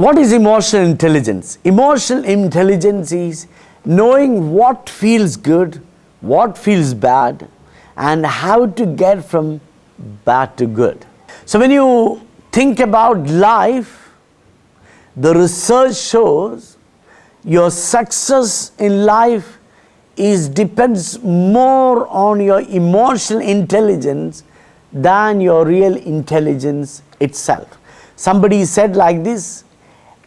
What is emotional intelligence? Emotional intelligence is knowing what feels good, what feels bad, and how to get from bad to good. So when you think about life, the research shows your success in life depends more on your emotional intelligence than your real intelligence itself. Somebody said like this,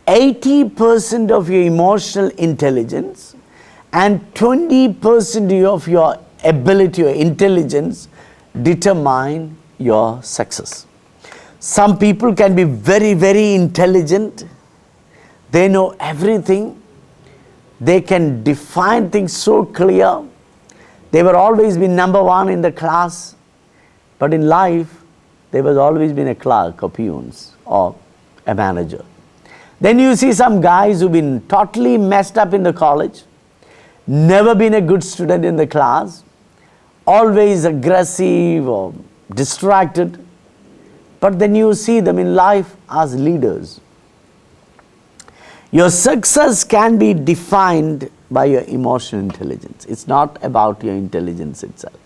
80% of your emotional intelligence and 20% of your ability or intelligence determine your success. Some people can be very, very intelligent. They know everything. They can define things so clear. They were always been number one in the class. But in life, they was always been a clerk or peons or a manager. Then you see some guys who've been totally messed up in the college, never been a good student in the class, always aggressive or distracted, but then you see them in life as leaders. Your success can be defined by your emotional intelligence. It's not about your intelligence itself.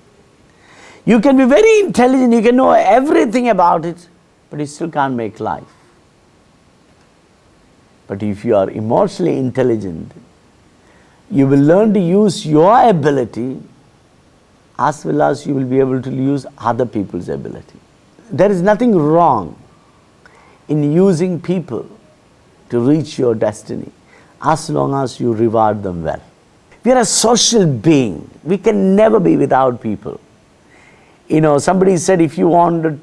You can be very intelligent, you can know everything about it, but you still can't make life. But if you are emotionally intelligent, you will learn to use your ability as well as you will be able to use other people's ability. There is nothing wrong in using people to reach your destiny as long as you reward them well. We are a social being. We can never be without people. You know, somebody said if you wanted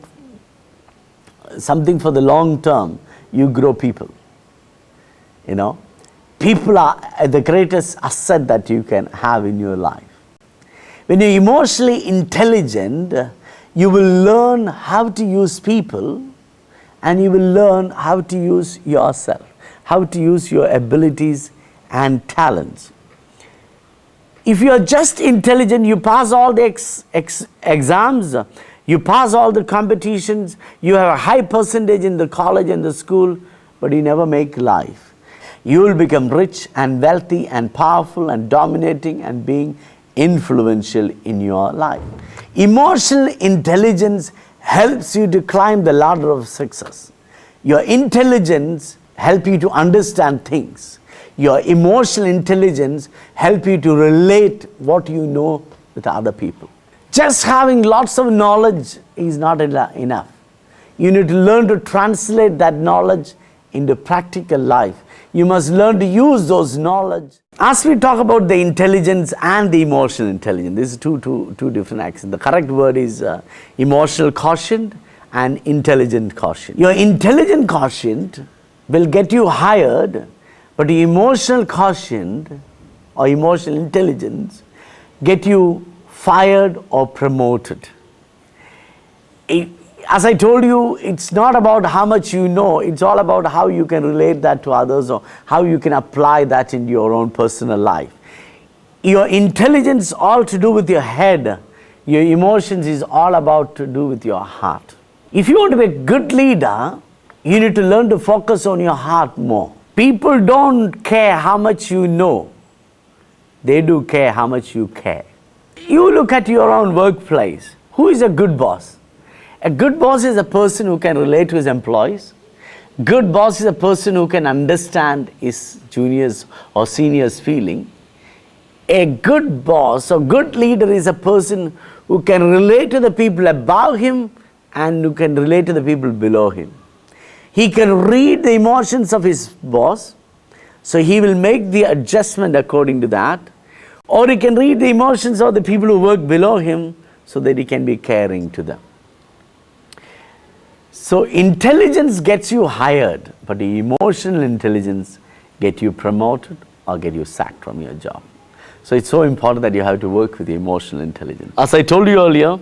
something for the long term, you grow people. You know, people are the greatest asset that you can have in your life. When you're emotionally intelligent, you will learn how to use people and you will learn how to use yourself, how to use your abilities and talents. If you are just intelligent, you pass all the exams, you pass all the competitions, you have a high percentage in the college and the school, but you never make life. You will become rich and wealthy and powerful and dominating and being influential in your life. Emotional intelligence helps you to climb the ladder of success. Your intelligence helps you to understand things. Your emotional intelligence helps you to relate what you know with other people. Just having lots of knowledge is not enough. You need to learn to translate that knowledge into practical life. You must learn to use those knowledge. As we talk about the intelligence and the emotional intelligence, this is two different accents. The correct word is emotional quotient and intelligent quotient. Your intelligent quotient will get you hired, but the emotional quotient or emotional intelligence get you fired or promoted. As I told you, it's not about how much you know, it's all about how you can relate that to others or how you can apply that in your own personal life. Your intelligence is all to do with your head. Your emotions is all about to do with your heart. If you want to be a good leader, you need to learn to focus on your heart more. People don't care how much you know. They do care how much you care. You look at your own workplace. Who is a good boss? A good boss is a person who can relate to his employees. Good boss is a person who can understand his juniors or seniors' feeling. A good boss or good leader is a person who can relate to the people above him and who can relate to the people below him. He can read the emotions of his boss, so he will make the adjustment according to that. Or he can read the emotions of the people who work below him so that he can be caring to them. So intelligence gets you hired, but the emotional intelligence gets you promoted or get you sacked from your job. So it's so important that you have to work with the emotional intelligence. As I told you earlier,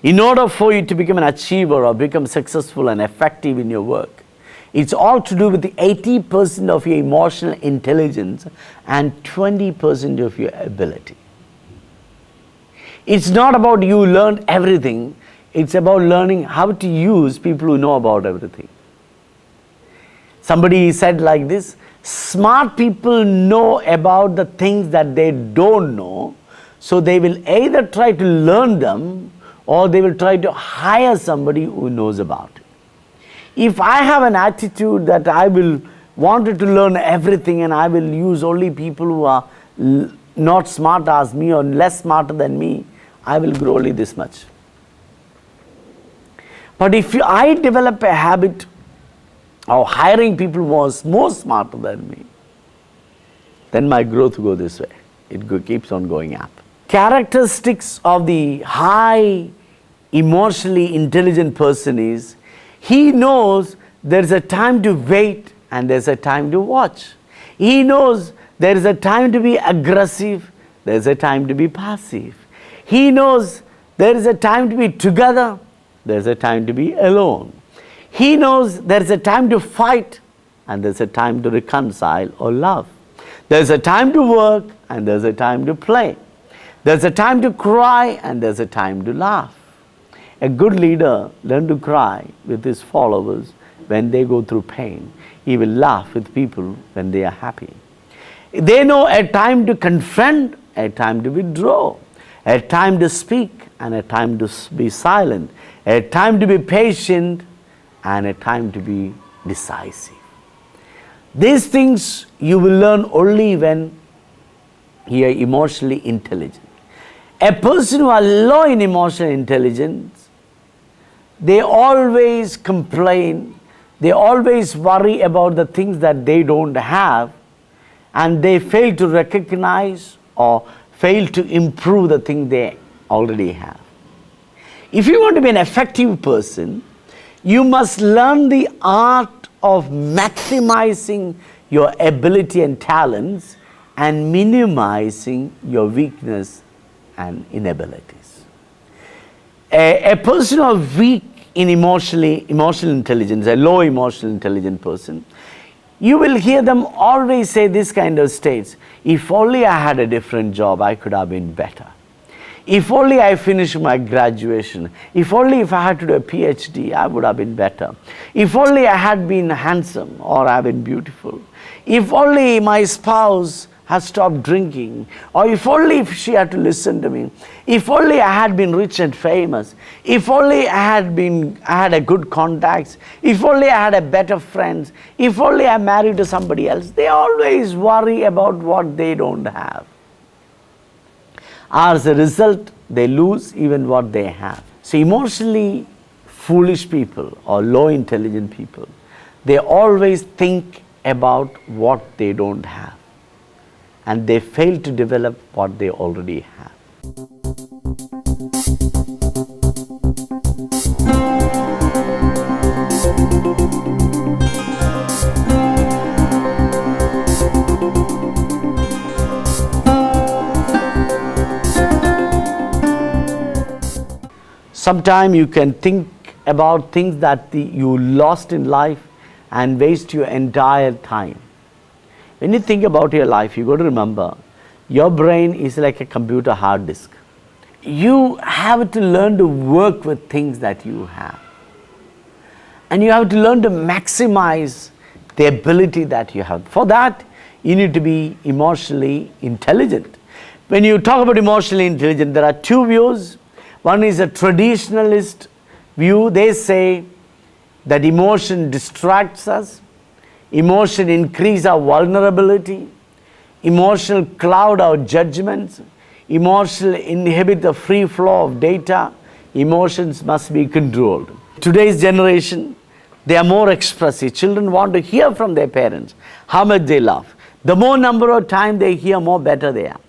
in order for you to become an achiever or become successful and effective in your work, it's all to do with the 80% of your emotional intelligence and 20% of your ability. It's not about you learn everything. It's about learning how to use people who know about everything. Somebody said like this, smart people know about the things that they don't know, so they will either try to learn them or they will try to hire somebody who knows about it. If I have an attitude that I will wanted to learn everything and I will use only people who are not smart as me or less smarter than me, I will grow only this much. But if I develop a habit of hiring people who are more smarter than me, then my growth will go this way. It keeps on going up. Characteristics of the high emotionally intelligent person is he knows there is a time to wait and there is a time to watch. He knows there is a time to be aggressive, there is a time to be passive. He knows there is a time to be together, there is a time to be alone. He knows there is a time to fight and there is a time to reconcile or love. There is a time to work and there is a time to play. There is a time to cry and there is a time to laugh. A good leader learns to cry with his followers when they go through pain. He will laugh with people when they are happy. They know a time to confront, a time to withdraw, a time to speak and a time to be silent, a time to be patient and a time to be decisive. These things you will learn only when you are emotionally intelligent. A person who is low in emotional intelligence, they always complain, they always worry about the things that they don't have, and they fail to recognize or fail to improve the thing they already have. If you want to be an effective person, you must learn the art of maximizing your ability and talents and minimizing your weakness and inabilities. A person who is weak in emotional intelligence, a low emotional intelligent person, you will hear them always say this kind of states, if only I had a different job, I could have been better. If only I finished my graduation, if only if I had to do a PhD, I would have been better. If only I had been handsome or I had been beautiful. If only my spouse had stopped drinking, or if only if she had to listen to me. If only I had been rich and famous. If only I had a good contacts. If only I had a better friends. If only I married to somebody else. They always worry about what they don't have. As a result, they lose even what they have. So emotionally foolish people or low intelligent people, they always think about what they don't have, and they fail to develop what they already have. Sometimes you can think about things that you lost in life and waste your entire time. When you think about your life, you got to remember, your brain is like a computer hard disk. You have to learn to work with things that you have. And you have to learn to maximize the ability that you have. For that, you need to be emotionally intelligent. When you talk about emotionally intelligent, there are two views. One is a traditionalist view. They say that emotion distracts us, emotion increase our vulnerability, emotional cloud our judgments, emotional inhibit the free flow of data, emotions must be controlled. Today's generation, they are more expressive. Children want to hear from their parents how much they love. The more number of times they hear, more better they are.